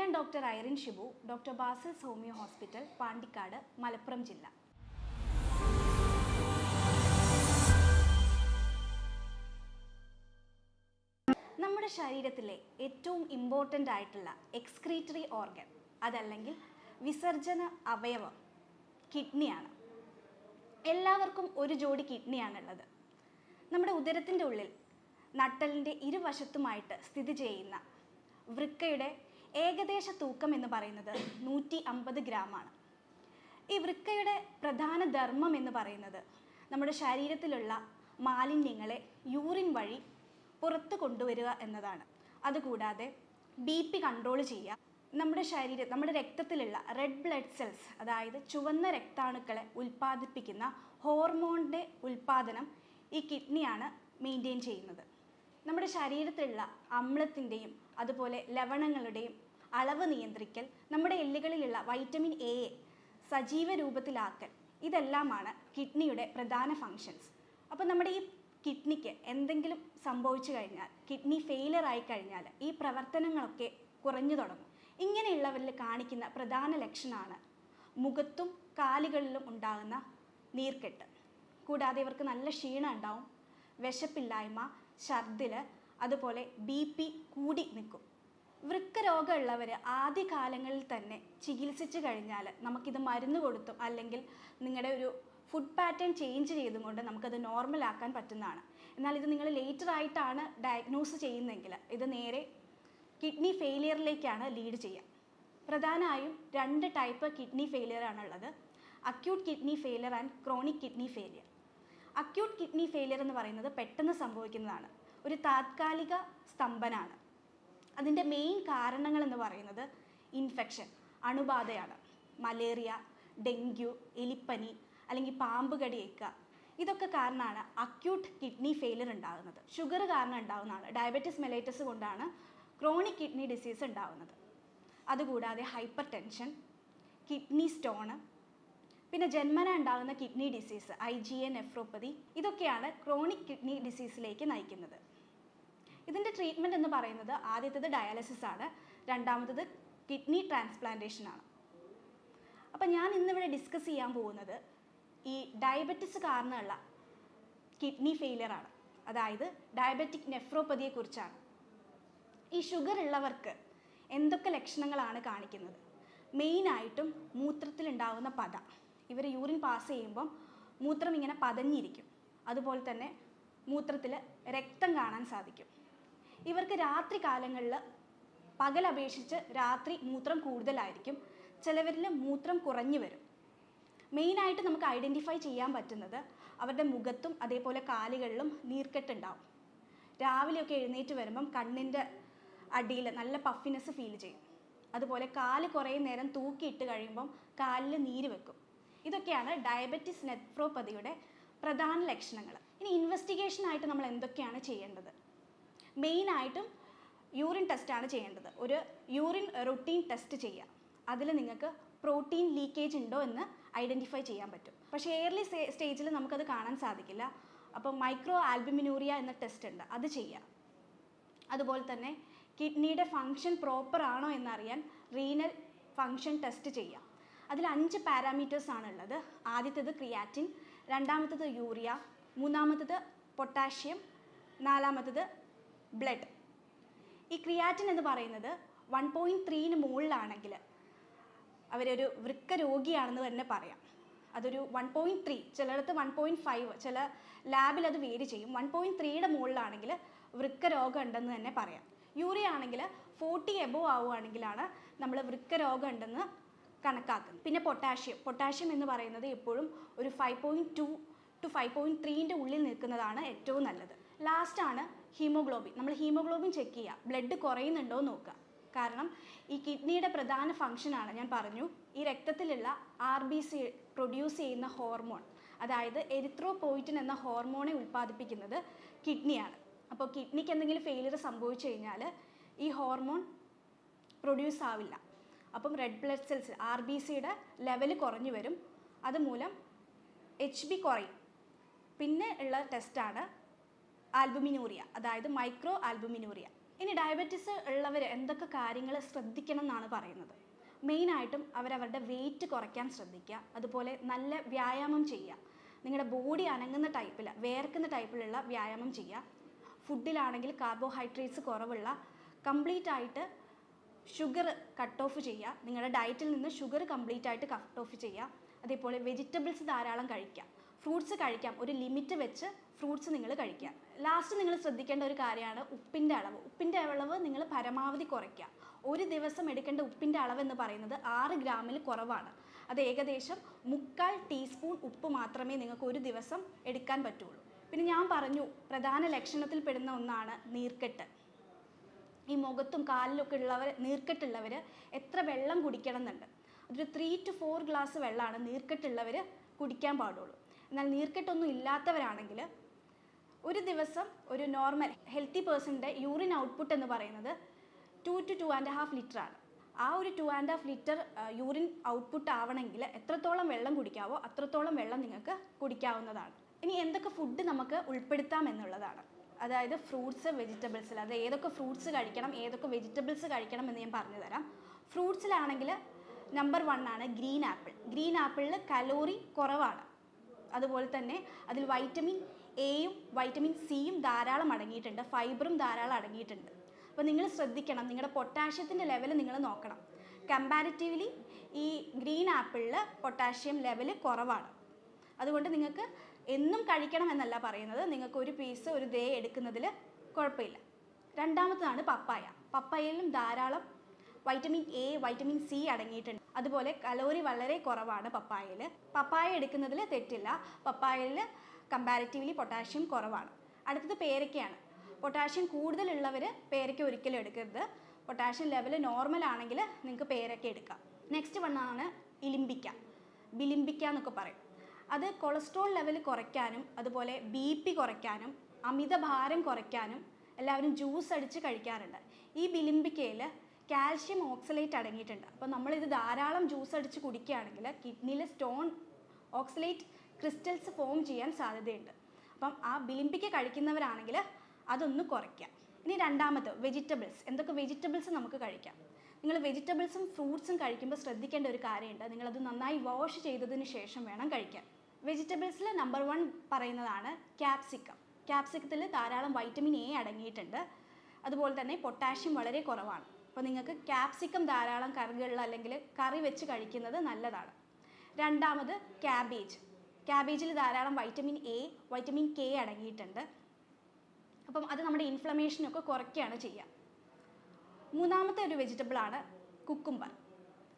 ഞാൻ doctor Irene Shibu, doctor Basil's homeo hospital, Pandikkad, Malappuram ജില്ല. നമ്മുടെ ശരീരത്തിലെ ഏറ്റവും ഇമ്പോർട്ടൻ്റ് ആയിട്ടുള്ള എക്സ്ക്രീറ്ററി ഓർഗൻ, അതല്ലെങ്കിൽ വിസർജന അവയവം കിഡ്നിയാണ്. എല്ലാവർക്കും ഒരു ജോഡി കിഡ്നിയാണുള്ളത്. നമ്മുടെ ഉദരത്തിൻ്റെ ഉള്ളിൽ നട്ടലിൻ്റെ ഇരുവശത്തുമായിട്ട് സ്ഥിതി ചെയ്യുന്ന വൃക്കയുടെ ഏകദേശ തൂക്കം എന്ന് പറയുന്നത് 150 ഗ്രാമാണ്. ഈ വൃക്കയുടെ പ്രധാന ധർമ്മം എന്ന് പറയുന്നത് നമ്മുടെ ശരീരത്തിലുള്ള മാലിന്യങ്ങളെ യൂറിൻ വഴി പുറത്ത് കൊണ്ടുവരിക എന്നതാണ്. അതുകൂടാതെ BP കൺട്രോൾ ചെയ്യുക, നമ്മുടെ രക്തത്തിലുള്ള റെഡ് ബ്ലഡ് സെൽസ്, അതായത് ചുവന്ന രക്താണുക്കളെ ഉൽപ്പാദിപ്പിക്കുന്ന ഹോർമോണിൻ്റെ ഉൽപ്പാദനം ഈ കിഡ്നിയാണ് മെയിൻറ്റെയിൻ ചെയ്യുന്നത്. നമ്മുടെ ശരീരത്തിലുള്ള അമ്ലത്തിൻ്റെയും അതുപോലെ ലവണങ്ങളുടെയും അളവ് നിയന്ത്രിക്കൽ, നമ്മുടെ എല്ലുകളിലുള്ള വൈറ്റമിൻ എയെ സജീവ രൂപത്തിലാക്കൽ, ഇതെല്ലാമാണ് കിഡ്നിയുടെ പ്രധാന ഫങ്ഷൻസ്. അപ്പോൾ നമ്മുടെ ഈ കിഡ്നിക്ക് എന്തെങ്കിലും സംഭവിച്ചു കഴിഞ്ഞാൽ, കിഡ്നി ഫെയിലിയർ ആയി കഴിഞ്ഞാൽ ഈ പ്രവർത്തനങ്ങളൊക്കെ കുറഞ്ഞു തുടങ്ങും. ഇങ്ങനെയുള്ളവരിൽ കാണിക്കുന്ന പ്രധാന ലക്ഷണമാണ് മുഖത്തും കാലുകളിലും ഉണ്ടാകുന്ന നീർക്കെട്ട്. കൂടാതെ ഇവർക്ക് നല്ല ക്ഷീണം ഉണ്ടാവും, വിശപ്പില്ലായ്മ, ഛർദിൽ, അതുപോലെ BP കൂടി നിൽക്കും. വൃക്ക രോഗമുള്ളവർ ആദ്യകാലങ്ങളിൽ തന്നെ ചികിത്സിച്ച് കഴിഞ്ഞാൽ നമുക്കിത് മരുന്ന് കൊടുത്തും അല്ലെങ്കിൽ നിങ്ങളുടെ ഒരു ഫുഡ് പാറ്റേൺ ചേഞ്ച് ചെയ്തും കൊണ്ട് നമുക്കത് നോർമലാക്കാൻ പറ്റുന്നതാണ്. എന്നാൽ ഇത് നിങ്ങൾ ലേറ്റർ ആയിട്ടാണ് ഡയഗ്നോസ് ചെയ്യുന്നതെങ്കിൽ ഇത് നേരെ കിഡ്നി ഫെയിലിയറിലേക്കാണ് ലീഡ് ചെയ്യുക. പ്രധാനമായും 2 ടൈപ്പ് കിഡ്നി ഫെയിലിയർ ആണുള്ളത്: acute kidney failure and chronic kidney failure. Acute kidney failure എന്ന് പറയുന്നത് പെട്ടെന്ന് സംഭവിക്കുന്നതാണ്, ഒരു താത്കാലിക സ്തംഭനാണ്. അതിൻ്റെ മെയിൻ കാരണങ്ങൾ എന്ന് പറയുന്നത് ഇൻഫെക്ഷൻ, അണുബാധയാണ്. മലേറിയ, ഡെങ്കു, എലിപ്പനി അല്ലെങ്കിൽ പാമ്പ് കടിയേക്കുക, ഇതൊക്കെ കാരണമാണ് അക്യൂട്ട് കിഡ്നി ഫെയിലിയർ ഉണ്ടാകുന്നത്. ഷുഗർ കാരണം ഉണ്ടാകുന്നതാണ്. ഡയബറ്റിസ് മെലൈറ്റസ് കൊണ്ടാണ് ക്രോണിക് കിഡ്നി ഡിസീസ് ഉണ്ടാകുന്നത്. അതുകൂടാതെ ഹൈപ്പർ ടെൻഷൻ, കിഡ്നി സ്റ്റോണ്, പിന്നെ ജന്മന ഉണ്ടാകുന്ന കിഡ്നി ഡിസീസ് IgA നെഫ്രോപ്പതി, ഇതൊക്കെയാണ് ക്രോണിക് കിഡ്നി ഡിസീസിലേക്ക് നയിക്കുന്നത്. ഇതിൻ്റെ ട്രീറ്റ്മെൻറ്റ് എന്ന് പറയുന്നത് ആദ്യത്തേത് ഡയാലിസിസ് ആണ്, രണ്ടാമത്തേത് കിഡ്നി ട്രാൻസ്പ്ലാന്റേഷൻ ആണ്. അപ്പം ഞാൻ ഇന്നിവിടെ ഡിസ്കസ് ചെയ്യാൻ പോകുന്നത് ഈ ഡയബറ്റിസ് കാരണമുള്ള കിഡ്നി ഫെയിലിയർ ആണ്, അതായത് ഡയബറ്റിക് നെഫ്രോപ്പതിയെക്കുറിച്ചാണ്. ഈ ഷുഗർ ഉള്ളവർക്ക് എന്തൊക്കെ ലക്ഷണങ്ങളാണ് കാണിക്കുന്നത്? മെയിനായിട്ടും മൂത്രത്തിലുണ്ടാകുന്ന പത. ഇവർ യൂറിൻ പാസ് ചെയ്യുമ്പം മൂത്രം ഇങ്ങനെ പതഞ്ഞിരിക്കും. അതുപോലെ തന്നെ മൂത്രത്തിൽ രക്തം കാണാൻ സാധിക്കും. ഇവർക്ക് രാത്രി കാലങ്ങളിൽ പകലപേക്ഷിച്ച് രാത്രി മൂത്രം കൂടുതലായിരിക്കും. ചിലവരിൽ മൂത്രം കുറഞ്ഞു വരും. മെയിനായിട്ട് നമുക്ക് ഐഡൻറ്റിഫൈ ചെയ്യാൻ പറ്റുന്നത് അവരുടെ മുഖത്തും അതേപോലെ കാലുകളിലും നീർക്കെട്ടുണ്ടാവും. രാവിലെയൊക്കെ എഴുന്നേറ്റ് വരുമ്പം കണ്ണിൻ്റെ അടിയിൽ നല്ല പഫിനെസ് ഫീൽ ചെയ്യും. അതുപോലെ കാല് കുറേ നേരം തൂക്കിയിട്ട് കഴിയുമ്പം കാലിൽ നീര് വെക്കും. ഇതൊക്കെയാണ് ഡയബറ്റിസ് നെഫ്രോപ്പതിയുടെ പ്രധാന ലക്ഷണങ്ങൾ. ഇനി ഇൻവെസ്റ്റിഗേഷനായിട്ട് നമ്മൾ എന്തൊക്കെയാണ് ചെയ്യേണ്ടത്? മെയിനായിട്ടും യൂറിൻ ടെസ്റ്റാണ് ചെയ്യേണ്ടത്. ഒരു യൂറിൻ റുട്ടീൻ ടെസ്റ്റ് ചെയ്യുക. അതിൽ നിങ്ങൾക്ക് പ്രോട്ടീൻ ലീക്കേജ് ഉണ്ടോ എന്ന് ഐഡൻറ്റിഫൈ ചെയ്യാൻ പറ്റും. പക്ഷേ എയർലി സ്റ്റേജിൽ നമുക്കത് കാണാൻ സാധിക്കില്ല. അപ്പോൾ മൈക്രോ ആൽബുമിനൂറിയ എന്ന ടെസ്റ്റ് ഉണ്ട്, അത് ചെയ്യുക. അതുപോലെ തന്നെ കിഡ്നിയുടെ ഫങ്ഷൻ പ്രോപ്പർ ആണോ എന്നറിയാൻ റീനൽ ഫങ്ഷൻ ടെസ്റ്റ് ചെയ്യുക. അതിൽ 5 പാരാമീറ്റേഴ്സ് ആണുള്ളത്. ആദ്യത്തേത് ക്രിയാറ്റിൻ, രണ്ടാമത്തേത് യൂറിയ, മൂന്നാമത്തേത് പൊട്ടാഷ്യം, നാലാമത്തേത് ബ്ലഡ്. ഈ ക്രിയാറ്റിൻ എന്ന് പറയുന്നത് 1.3 മുകളിലാണെങ്കിൽ അവരൊരു വൃക്ക രോഗിയാണെന്ന് തന്നെ പറയാം. അതൊരു 1.3, ചിലയിടത്ത് 1.5, ചില ലാബിൽ അത് വേരി ചെയ്യും. 1.3യുടെ മുകളിലാണെങ്കിൽ വൃക്ക രോഗം ഉണ്ടെന്ന് തന്നെ പറയാം. യൂറിയ ആണെങ്കിൽ 40 എബോവ് ആവുകയാണെങ്കിലാണ് നമ്മൾ വൃക്ക രോഗം ഉണ്ടെന്ന് കണക്കാക്കുന്നത്. പിന്നെ പൊട്ടാഷ്യം എന്ന് പറയുന്നത് എപ്പോഴും ഒരു 5.2 to 5.3ൻ്റെ ഉള്ളിൽ നിൽക്കുന്നതാണ് ഏറ്റവും നല്ലത്. ലാസ്റ്റാണ് ഹീമോഗ്ലോബിൻ. നമ്മൾ ഹീമോഗ്ലോബിൻ ചെക്ക് ചെയ്യുക, ബ്ലഡ് കുറയുന്നുണ്ടോ എന്ന് നോക്കുക. കാരണം ഈ കിഡ്നിയുടെ പ്രധാന ഫങ്ഷനാണ്, ഞാൻ പറഞ്ഞു, ഈ രക്തത്തിലുള്ള RBC പ്രൊഡ്യൂസ് ചെയ്യുന്ന ഹോർമോൺ, അതായത് എരിത്രോപോയിറ്റിൻ എന്ന ഹോർമോണെ ഉൽപ്പാദിപ്പിക്കുന്നത് കിഡ്നിയാണ്. അപ്പോൾ കിഡ്നിക്ക് എന്തെങ്കിലും ഫെയിലിയർ സംഭവിച്ചു കഴിഞ്ഞാൽ ഈ ഹോർമോൺ പ്രൊഡ്യൂസ് ആവില്ല. അപ്പം റെഡ് ബ്ലഡ് സെൽസ് RBCയുടെ ലെവൽ കുറഞ്ഞു വരും. അതുമൂലം HB കുറയും. പിന്നെ ഉള്ള ടെസ്റ്റാണ് ആൽബുമിനൂറിയ, അതായത് മൈക്രോ ആൽബുമിനൂറിയ. ഇനി ഡയബറ്റീസ് ഉള്ളവർ എന്തൊക്കെ കാര്യങ്ങൾ ശ്രദ്ധിക്കണം എന്നാണ് പറയുന്നത്. മെയിനായിട്ടും അവരവരുടെ വെയിറ്റ് കുറയ്ക്കാൻ ശ്രദ്ധിക്കുക. അതുപോലെ നല്ല വ്യായാമം ചെയ്യുക. നിങ്ങളുടെ ബോഡി അനങ്ങുന്ന ടൈപ്പിൽ, വേർക്കുന്ന ടൈപ്പിലുള്ള വ്യായാമം ചെയ്യുക. ഫുഡിലാണെങ്കിൽ കാർബോഹൈഡ്രേറ്റ്സ് കുറവുള്ള, കംപ്ലീറ്റ് ആയിട്ട് ഷുഗർ കട്ട് ഓഫ് ചെയ്യുക. നിങ്ങളുടെ ഡയറ്റിൽ നിന്ന് ഷുഗർ കംപ്ലീറ്റ് ആയിട്ട് കട്ട് ഓഫ് ചെയ്യുക. അതേപോലെ വെജിറ്റബിൾസ് ധാരാളം കഴിക്കുക. ഫ്രൂട്ട്സ് കഴിക്കാം, ഒരു ലിമിറ്റ് വെച്ച് ഫ്രൂട്ട്സ് നിങ്ങൾ കഴിക്കുക. ലാസ്റ്റ് നിങ്ങൾ ശ്രദ്ധിക്കേണ്ട ഒരു കാര്യമാണ് ഉപ്പിൻ്റെ അളവ്. ഉപ്പിൻ്റെ അളവ് നിങ്ങൾ പരമാവധി കുറയ്ക്കുക. ഒരു ദിവസം എടുക്കേണ്ട ഉപ്പിൻ്റെ അളവ് എന്ന് പറയുന്നത് 6 ഗ്രാമിൽ കുറവാണ്. അത് ഏകദേശം 1/4 ടീസ്പൂൺ ഉപ്പ് മാത്രമേ നിങ്ങൾക്ക് ഒരു ദിവസം എടുക്കാൻ പറ്റുള്ളൂ. പിന്നെ ഞാൻ പറഞ്ഞു, പ്രധാന ലക്ഷണത്തിൽ പെടുന്ന ഒന്നാണ് നീർക്കെട്ട്. ഈ മുഖത്തും കാലിലൊക്കെ ഉള്ളവർ, നീർക്കെട്ടുള്ളവർ എത്ര വെള്ളം കുടിക്കണം എന്നുണ്ട്. അതൊരു 3 to 4 ഗ്ലാസ് വെള്ളമാണ് നീർക്കെട്ടുള്ളവർ കുടിക്കാൻ പാടുള്ളൂ. എന്നാൽ നീർക്കെട്ടൊന്നും ഇല്ലാത്തവരാണെങ്കിൽ ഒരു ദിവസം ഒരു നോർമൽ ഹെൽത്തി പേഴ്സണിൻ്റെ യൂറിൻ ഔട്ട്പുട്ട് എന്ന് പറയുന്നത് 2 to 2.5 ലിറ്ററാണ്. ആ ഒരു 2.5 ലിറ്റർ യൂറിൻ ഔട്ട്പുട്ട് ആവണമെങ്കിൽ എത്രത്തോളം വെള്ളം കുടിക്കാവോ അത്രത്തോളം വെള്ളം നിങ്ങൾക്ക് കുടിക്കാവുന്നതാണ്. ഇനി എന്തൊക്കെ ഫുഡ് നമുക്ക് ഉൾപ്പെടുത്താം എന്നുള്ളതാണ്. അതായത് ഫ്രൂട്ട്സ്, വെജിറ്റബിൾസിൽ അത് ഏതൊക്കെ ഫ്രൂട്ട്സ് കഴിക്കണം, ഏതൊക്കെ വെജിറ്റബിൾസ് കഴിക്കണം എന്ന് ഞാൻ പറഞ്ഞു തരാം. ഫ്രൂട്ട്സിലാണെങ്കിൽ നമ്പർ 1 ആണ് ഗ്രീൻ ആപ്പിൾ. ഗ്രീൻ ആപ്പിളിൽ കലോറി കുറവാണ്. അതുപോലെ തന്നെ അതിൽ വൈറ്റമിൻ എയും വൈറ്റമിൻ സിയും ധാരാളം അടങ്ങിയിട്ടുണ്ട്, ഫൈബറും ധാരാളം അടങ്ങിയിട്ടുണ്ട്. അപ്പോൾ നിങ്ങൾ ശ്രദ്ധിക്കണം, നിങ്ങളുടെ പൊട്ടാഷ്യത്തിൻ്റെ ലെവൽ നിങ്ങൾ നോക്കണം. കമ്പാരിറ്റീവ്ലി ഈ ഗ്രീൻ ആപ്പിളിൽ പൊട്ടാഷ്യം ലെവൽ കുറവാണ്. അതുകൊണ്ട് നിങ്ങൾക്ക് എന്നും കഴിക്കണം എന്നല്ല പറയുന്നത്, നിങ്ങൾക്ക് ഒരു പീസ് ഒരു ഡേ എടുക്കുന്നതിൽ കുഴപ്പമില്ല. രണ്ടാമത്തതാണ് പപ്പായ. പപ്പായയിലും ധാരാളം വൈറ്റമിൻ എ, വൈറ്റമിൻ സി അടങ്ങിയിട്ടുണ്ട്. അതുപോലെ കലോറി വളരെ കുറവാണ് പപ്പായയിൽ. പപ്പായ എടുക്കുന്നതിൽ തെറ്റില്ല. പപ്പായയിൽ കമ്പാരിറ്റീവ്ലി പൊട്ടാഷ്യം കുറവാണ്. അടുത്തത് പേരയ്ക്കയാണ്. പൊട്ടാഷ്യം കൂടുതലുള്ളവർ പേരയ്ക്ക ഒരിക്കലും എടുക്കരുത്. പൊട്ടാഷ്യം ലെവൽ നോർമൽ ആണെങ്കിൽ നിങ്ങൾക്ക് പേരയ്ക്ക എടുക്കാം. നെക്സ്റ്റ് വണ്ണാണ് ഇലിമ്പിക്ക, ബിലിമ്പിക്ക എന്നൊക്കെ പറയും. അത് കൊളസ്ട്രോൾ ലെവൽ കുറയ്ക്കാനും അതുപോലെ BP കുറയ്ക്കാനും അമിതഭാരം കുറയ്ക്കാനും എല്ലാവരും ജ്യൂസ് അടിച്ച് കഴിക്കാറുണ്ട്. ഈ ബിലിമ്പിക്കയിൽ കാൽഷ്യം ഓക്സലേറ്റ് അടങ്ങിയിട്ടുണ്ട്. അപ്പോൾ നമ്മളിത് ധാരാളം ജ്യൂസ് അടിച്ച് കുടിക്കുകയാണെങ്കിൽ കിഡ്നിയിൽ സ്റ്റോൺ ഓക്സലേറ്റ് ക്രിസ്റ്റൽസ് ഫോം ചെയ്യാൻ സാധ്യതയുണ്ട്. അപ്പം ആ ബിലിമ്പിക്ക കഴിക്കുന്നവരാണെങ്കിൽ അതൊന്ന് കുറയ്ക്കാം. ഇനി രണ്ടാമത് വെജിറ്റബിൾസ്. എന്തൊക്കെ വെജിറ്റബിൾസ് നമുക്ക് കഴിക്കാം? നിങ്ങൾ വെജിറ്റബിൾസും ഫ്രൂട്ട്സും കഴിക്കുമ്പോൾ ശ്രദ്ധിക്കേണ്ട ഒരു കാര്യമുണ്ട്, നിങ്ങളത് നന്നായി വാഷ് ചെയ്തതിന് ശേഷം വേണം കഴിക്കാൻ. വെജിറ്റബിൾസിൽ നമ്പർ 1 പറയുന്നതാണ് ക്യാപ്സിക്കം. ക്യാപ്സിക്കത്തിൽ ധാരാളം വൈറ്റമിൻ എ അടങ്ങിയിട്ടുണ്ട്. അതുപോലെ തന്നെ പൊട്ടാഷ്യം വളരെ കുറവാണ്. അപ്പോൾ നിങ്ങൾക്ക് ക്യാപ്സിക്കം ധാരാളം കറികളിൽ അല്ലെങ്കിൽ കറി വെച്ച് കഴിക്കുന്നത് നല്ലതാണ്. രണ്ടാമത് ക്യാബേജ്. ക്യാബേജിൽ ധാരാളം വൈറ്റമിൻ എ, വൈറ്റമിൻ കെ അടങ്ങിയിട്ടുണ്ട്. അപ്പം അത് നമ്മുടെ ഇൻഫ്ലമേഷനൊക്കെ കുറയ്ക്കുകയാണ് ചെയ്യുക. മൂന്നാമത്തെ ഒരു വെജിറ്റബിളാണ് കുക്കുംബർ,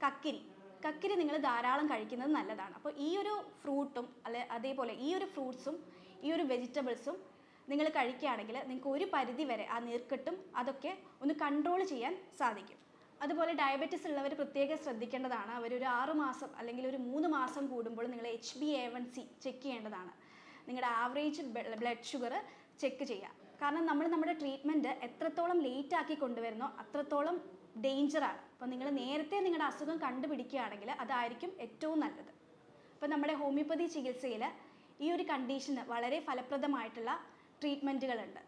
കക്കിരി. കക്കിരി നിങ്ങൾ ധാരാളം കഴിക്കുന്നത് നല്ലതാണ്. അപ്പോൾ ഈ ഒരു ഫ്രൂട്ടും അതേപോലെ ഈ ഒരു ഫ്രൂട്ട്സും ഈ ഒരു വെജിറ്റബിൾസും നിങ്ങൾ കഴിക്കുകയാണെങ്കിൽ നിങ്ങൾക്ക് ഒരു പരിധി വരെ ആ നീർക്കെട്ടും അതൊക്കെ ഒന്ന് കൺട്രോൾ ചെയ്യാൻ സാധിക്കും. അതുപോലെ ഡയബറ്റീസ് ഉള്ളവർ പ്രത്യേകം ശ്രദ്ധിക്കേണ്ടതാണ്. അവരൊരു 6 മാസം അല്ലെങ്കിൽ ഒരു 3 മാസം കൂടുമ്പോൾ നിങ്ങൾ HbA1c ചെക്ക് ചെയ്യേണ്ടതാണ്. നിങ്ങളുടെ ആവറേജ് ബ്ലഡ് ഷുഗർ ചെക്ക് ചെയ്യുക. കാരണം നമ്മൾ നമ്മുടെ ട്രീറ്റ്മെൻറ്റ് എത്രത്തോളം ലേറ്റ് ആക്കി കൊണ്ടുവരുന്നോ അത്രത്തോളം ഡേഞ്ചറാണ്. അപ്പോൾ നിങ്ങൾ നേരത്തെ നിങ്ങളുടെ അസുഖം കണ്ടുപിടിക്കുകയാണെങ്കിൽ അതായിരിക്കും ഏറ്റവും നല്ലത്. അപ്പോൾ നമ്മുടെ ഹോമിയോപ്പതി ചികിത്സയിൽ ഈ ഒരു കണ്ടീഷന് വളരെ ഫലപ്രദമായിട്ടുള്ള ട്രീറ്റ്മെൻറ്റുകളുണ്ട്.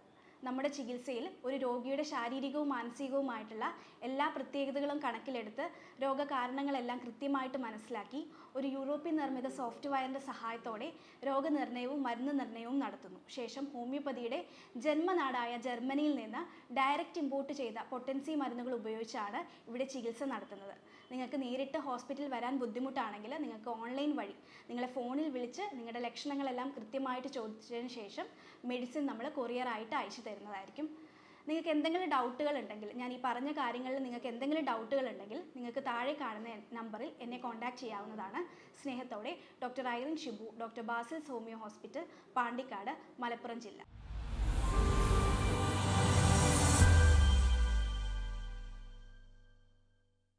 നമ്മുടെ ചികിത്സയിൽ ഒരു രോഗിയുടെ ശാരീരികവും മാനസികവുമായിട്ടുള്ള എല്ലാ പ്രത്യേകതകളും കണക്കിലെടുത്ത് രോഗകാരണങ്ങളെല്ലാം കൃത്യമായിട്ട് മനസ്സിലാക്കി ഒരു യൂറോപ്യൻ നിർമ്മിത സോഫ്റ്റ്വെയറിൻ്റെ സഹായത്തോടെ രോഗനിർണയവും മരുന്ന് നിർണയവും നടത്തുന്നു. ശേഷം ഹോമിയോപ്പതിയുടെ ജന്മനാടായ ജർമ്മനിയിൽ നിന്ന് ഡയറക്റ്റ് ഇമ്പോർട്ട് ചെയ്ത പൊട്ടൻസി മരുന്നുകൾ ഉപയോഗിച്ചാണ് ഇവിടെ ചികിത്സ നടത്തുന്നത്. നിങ്ങൾക്ക് നേരിട്ട് ഹോസ്പിറ്റലിൽ വരാൻ ബുദ്ധിമുട്ടാണെങ്കിൽ നിങ്ങൾക്ക് ഓൺലൈൻ വഴി നിങ്ങളെ ഫോണിൽ വിളിച്ച് നിങ്ങളുടെ ലക്ഷണങ്ങളെല്ലാം കൃത്യമായിട്ട് ചോദിച്ചതിന് ശേഷം മെഡിസിൻ നമ്മൾ കൊറിയറായിട്ട് അയച്ചു തരുന്നതായിരിക്കും. നിങ്ങൾക്ക് എന്തെങ്കിലും ഡൗട്ടുകൾ ഉണ്ടെങ്കിൽ, ഞാൻ ഈ പറഞ്ഞ കാര്യങ്ങളിൽ നിങ്ങൾക്ക് എന്തെങ്കിലും ഡൗട്ടുകൾ ഉണ്ടെങ്കിൽ നിങ്ങൾക്ക് താഴെ കാണുന്ന നമ്പറിൽ എന്നെ കോൺടാക്റ്റ് ചെയ്യാവുന്നതാണ്. സ്നേഹത്തോടെ doctor Irene Shibu, doctor Basil's homeo hospital, Pandikkad, Malappuram ജില്ല.